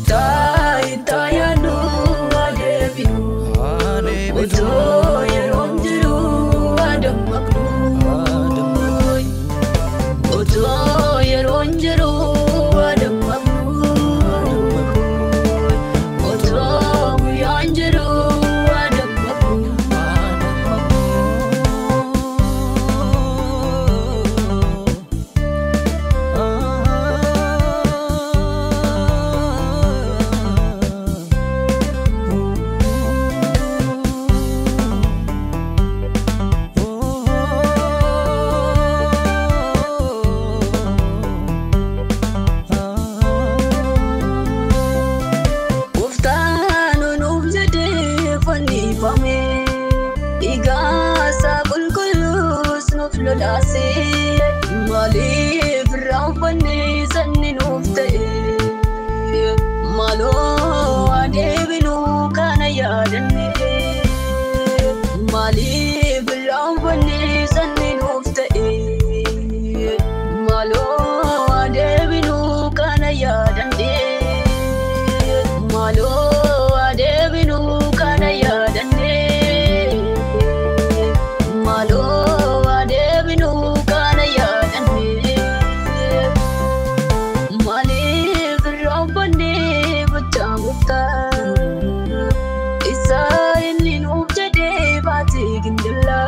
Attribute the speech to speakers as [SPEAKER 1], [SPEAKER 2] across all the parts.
[SPEAKER 1] Kotai tayanu adebinu Oto yeron jiru adam maknu Oto yeron jiru adam maknu Oto guyan jiru adam maknu Igasa kulkulus no flodase mali frampani sanni nufte malo adebinu kana yadanne mali frampani sanni nufte malo adebinu kana yadanne malo adebinu kana yadanne Malo adebinu kana yadanne Mali virabane bachagutta Isa inni nubjade baati gindilla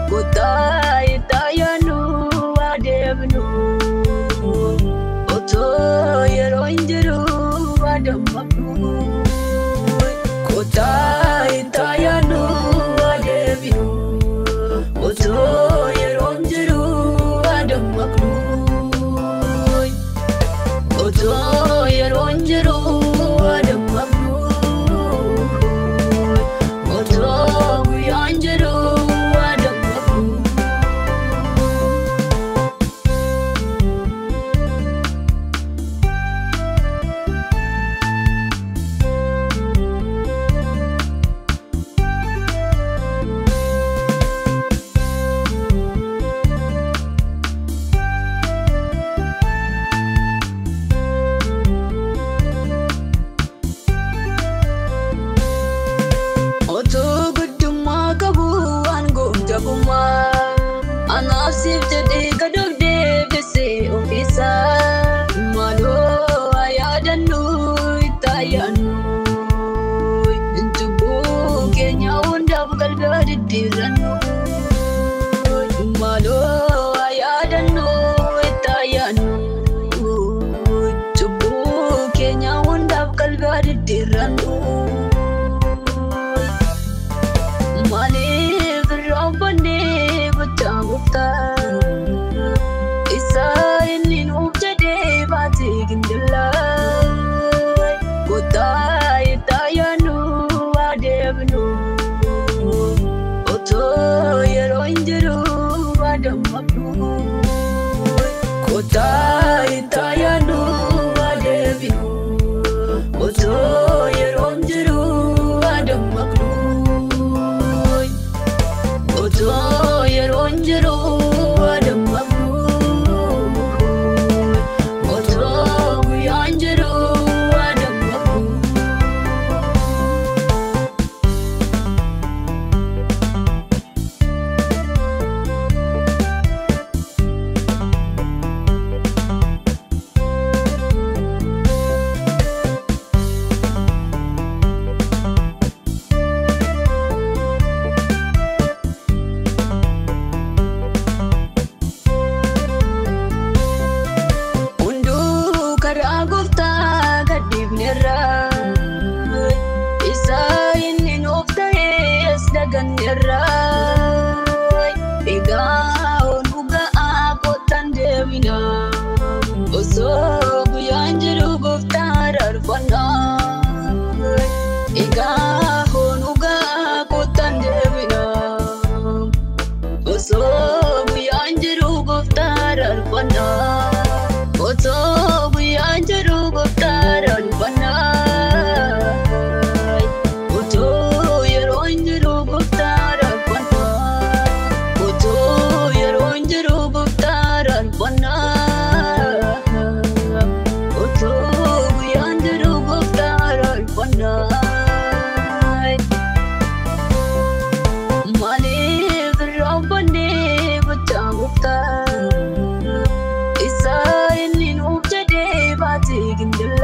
[SPEAKER 1] Kotai tayanu adebinu Oto yeron jiru adam maknu Kotai tayanu Oto yeron jiru adam maknu Oto yeron jiru adam maknu Oto guyan jiru adam maknu Anafsif jadi kadok debese ofisa Malo ayadanu itayanu Intubu kenya unda bakal gadiranu Malo ayadanu itayanu Intubu kenya unda bakal gadiranu Mali virabane bachagutta Isa inni nubjade baati gindilla Kotai tayanu adebinu Oto baatee gindil.